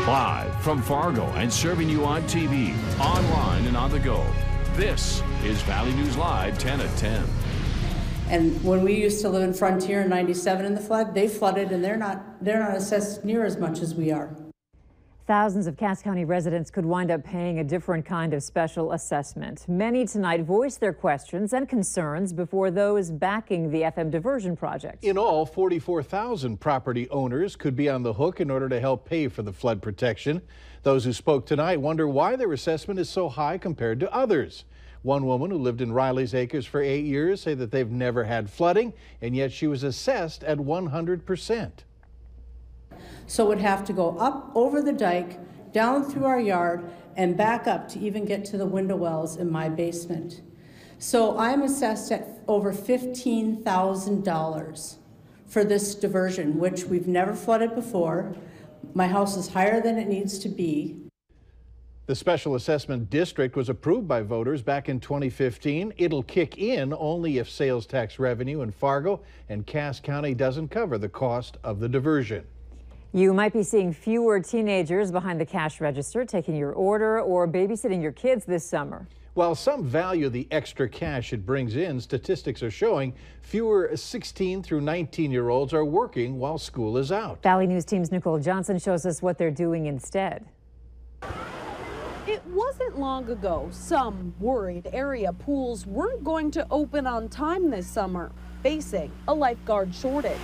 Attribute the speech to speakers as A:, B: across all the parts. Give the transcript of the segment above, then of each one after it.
A: Live from Fargo and serving you on TV, online and on the go. This is Valley News Live 10 at 10.
B: And when we used to live in Frontier in '97 in the flood, they flooded and they're not assessed near as much as we are.
C: Thousands of Cass County residents could wind up paying a different kind of special assessment. Many tonight voiced their questions and concerns before those backing the FM diversion project.
D: In all, 44,000 property owners could be on the hook in order to help pay for the flood protection. Those who spoke tonight wonder why their assessment is so high compared to others. One woman who lived in Riley's Acres for 8 years said that they've never had flooding, and yet she was assessed at 100%.
B: So it would have to go up over the dike, down through our yard, and back up to even get to the window wells in my basement. So I'm assessed at over $15,000 for this diversion, which we've never flooded before. My house is higher than it needs to be.
D: The Special Assessment District was approved by voters back in 2015. It'll kick in only if sales tax revenue in Fargo and Cass County doesn't cover the cost of the diversion.
C: You might be seeing fewer teenagers behind the cash register taking your order or babysitting your kids this summer.
D: While some value the extra cash it brings in, statistics are showing fewer 16 through 19-year-olds are working while school is out.
C: Valley News Team's Nicole Johnson shows us what they're doing instead.
E: It wasn't long ago some worried area pools weren't going to open on time this summer, facing a lifeguard shortage.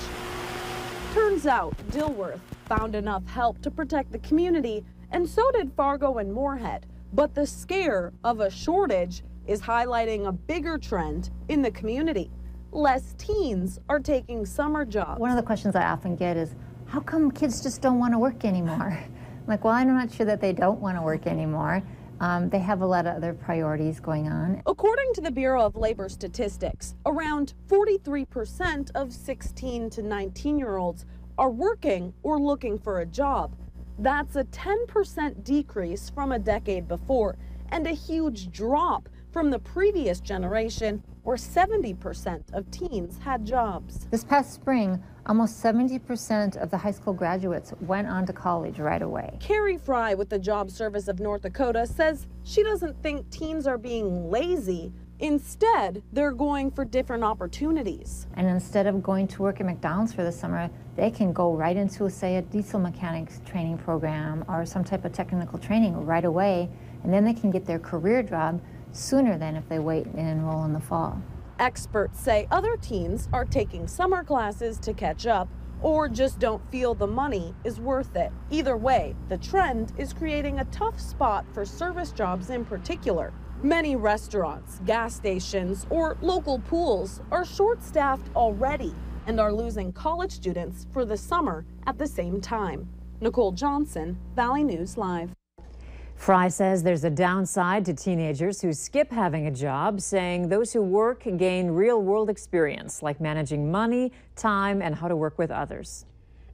E: Turns out Dilworth found enough help to protect the community, and so did Fargo and Moorhead. But the scare of a shortage is highlighting a bigger trend in the community. Less teens are taking summer jobs.
F: One of the questions I often get is, how come kids just don't want to work anymore? I'm like, well, I'm not sure that they don't want to work anymore. They have a lot of other priorities going on.
E: According to the Bureau of Labor Statistics, around 43% of 16 to 19-year-olds are working or looking for a job. That's a 10% decrease from a decade before and a huge drop from the previous generation where 70% of teens had jobs.
F: This past spring, almost 70% of the high school graduates went on to college right away.
E: Carrie Fry with the Job Service of North Dakota says she doesn't think teens are being lazy. Instead, they're going for different opportunities.
F: And instead of going to work at McDonald's for the summer, they can go right into, say, a diesel mechanics training program or some type of technical training right away, and then they can get their career job sooner than if they wait and enroll in the fall.
E: Experts say other teens are taking summer classes to catch up or just don't feel the money is worth it. Either way, the trend is creating a tough spot for service jobs in particular. Many restaurants, gas stations, or local pools are short-staffed already and are losing college students for the summer at the same time. Nicole Johnson, Valley News Live.
C: Fry says there's a downside to teenagers who skip having a job, saying those who work gain real-world experience, like managing money, time, and how to work with others.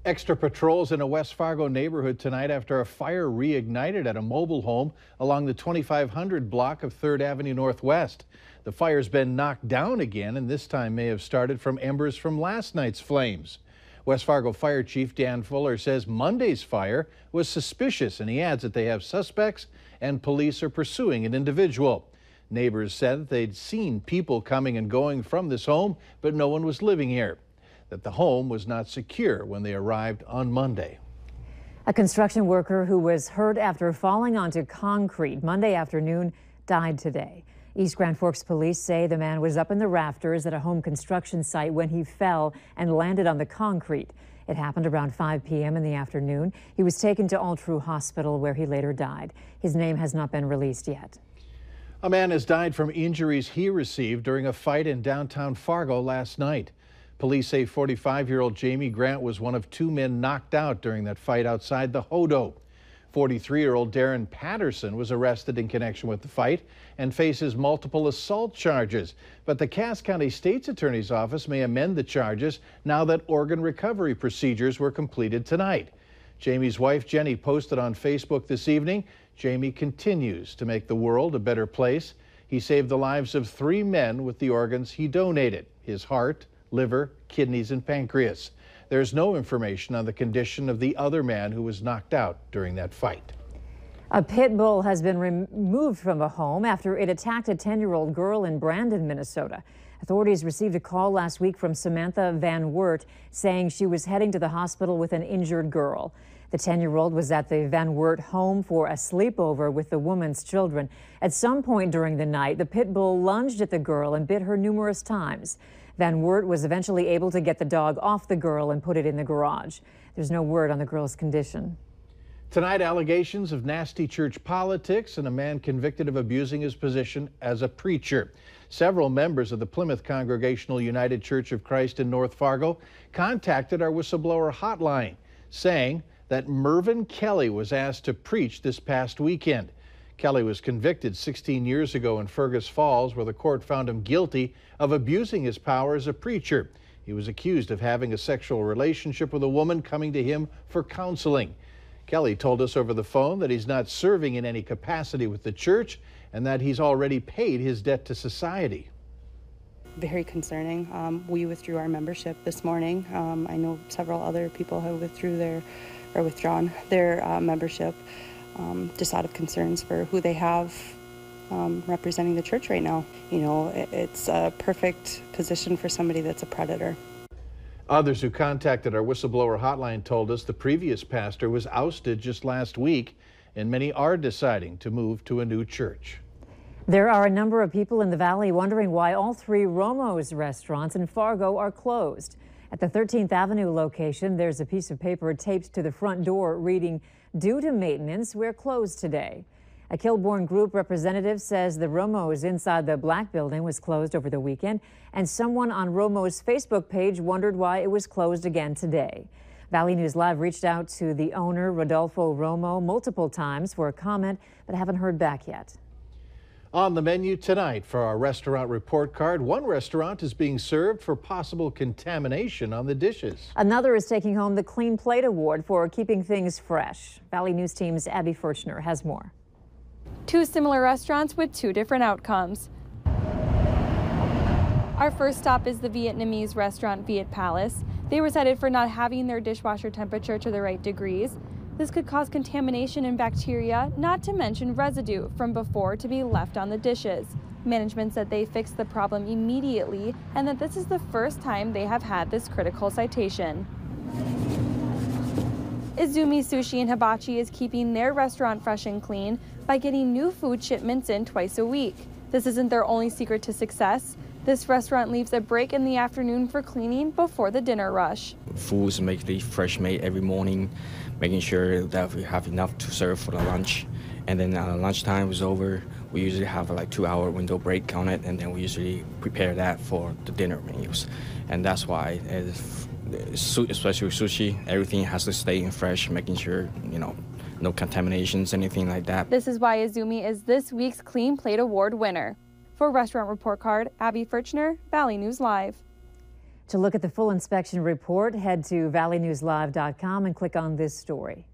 D: Extra patrols in a West Fargo neighborhood tonight after a fire reignited at a mobile home along the 2500 block of 3rd Avenue Northwest. The fire's been knocked down again, and this time may have started from embers from last night's flames. West Fargo Fire Chief Dan Fuller says Monday's fire was suspicious, and he adds that they have suspects and police are pursuing an individual. Neighbors said that they'd seen people coming and going from this home, but no one was living here. That the home was not secure when they arrived on Monday.
C: A construction worker who was hurt after falling onto concrete Monday afternoon died today. East Grand Forks police say the man was up in the rafters at a home construction site when he fell and landed on the concrete. It happened around 5 p.m. in the afternoon. He was taken to All True Hospital where he later died. His name has not been released yet.
D: A man has died from injuries he received during a fight in downtown Fargo last night. Police say 45-year-old Jamie Grant was one of 2 men knocked out during that fight outside the Hodo. 43-year-old Darren Patterson was arrested in connection with the fight and faces multiple assault charges. But the Cass County State's Attorney's Office may amend the charges now that organ recovery procedures were completed tonight. Jamie's wife, Jenny, posted on Facebook this evening, Jamie continues to make the world a better place. He saved the lives of 3 men with the organs he donated, his heart, liver, kidneys, and pancreas. There's no information on the condition of the other man who was knocked out during that fight.
C: A pit bull has been removed from a home after it attacked a 10-year-old girl in Brandon, Minnesota. Authorities received a call last week from Samantha Van Wert saying she was heading to the hospital with an injured girl. The 10-year-old was at the Van Wert home for a sleepover with the woman's children. At some point during the night, the pit bull lunged at the girl and bit her numerous times. Van Wert was eventually able to get the dog off the girl and put it in the garage. There's no word on the girl's condition.
D: Tonight, allegations of nasty church politics and a man convicted of abusing his position as a preacher. Several members of the Plymouth Congregational United Church of Christ in North Fargo contacted our whistleblower hotline, saying that Mervyn Kelly was asked to preach this past weekend. Kelly was convicted 16 years ago in Fergus Falls, where the court found him guilty of abusing his power as a preacher. He was accused of having a sexual relationship with a woman coming to him for counseling. Kelly told us over the phone that he's not serving in any capacity with the church and that he's already paid his debt to society.
G: Very concerning. We withdrew our membership this morning. I know several other people have withdrawn their membership just out of concerns for who they have representing the church right now. You know, it's a perfect position for somebody that's a predator.
D: Others who contacted our whistleblower hotline told us the previous pastor was ousted just last week, and many are deciding to move to a new church.
C: There are a number of people in the valley wondering why all 3 Romo's restaurants in Fargo are closed. At the 13th Avenue location, there's a piece of paper taped to the front door reading, "Due to maintenance, we're closed today." A Kilbourne Group representative says the Romo's inside the Black Building was closed over the weekend, and someone on Romo's Facebook page wondered why it was closed again today. Valley News Live reached out to the owner, Rodolfo Romo, multiple times for a comment, but haven't heard back yet.
D: On the menu tonight for our restaurant report card, one restaurant is being served for possible contamination on the dishes.
C: Another is taking home the Clean Plate Award for keeping things fresh. Valley News Team's Abby Furchner has more.
H: 2 similar restaurants with 2 different outcomes. Our first stop is the Vietnamese restaurant Viet Palace. They were cited for not having their dishwasher temperature to the right degrees. This could cause contamination and bacteria, not to mention residue from before to be left on the dishes. Management said they fixed the problem immediately and that this is the first time they have had this critical citation. Izumi Sushi and Hibachi is keeping their restaurant fresh and clean by getting new food shipments in twice a week. This isn't their only secret to success. This restaurant leaves a break in the afternoon for cleaning before the dinner rush.
I: Foods make the fresh made every morning, making sure that we have enough to serve for the lunch. And then lunchtime is over, we usually have a 2-hour window break on it, and then we usually prepare that for the dinner menus. And that's why, especially with sushi, everything has to stay in fresh, making sure, no contaminations, anything like that.
H: This is why Izumi is this week's Clean Plate Award winner. For Restaurant Report Card, Abby Furchner, Valley News Live.
C: To look at the full inspection report, head to valleynewslive.com and click on this story.